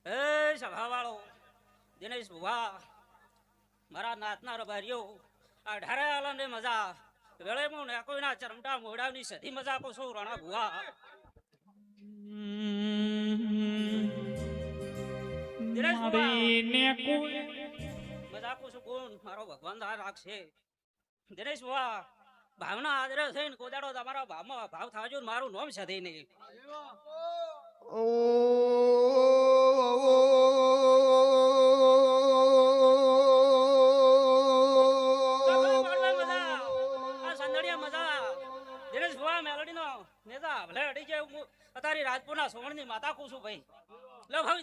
એ સભાવાળો દિનેશ ભુવા મારા નાતના રબારીઓ આ ઢારે આલને મજા વેળે મો ને કોઈના ચરમટા મોડાની સધી મજા કો છો રણા ભુવા દિનેશ ભુવા મજા કો છો કોણ મારો ભગવાન દા રાખશે દિનેશ ભુવા ભાવના આદરે થઈને કોદાડો તમારા ભાવમાં ભાવ થાજો મારું નામ સધી નહીં તારી રાજપુરના સોમણની માતા કુશું ભાઈ લો ભાઈ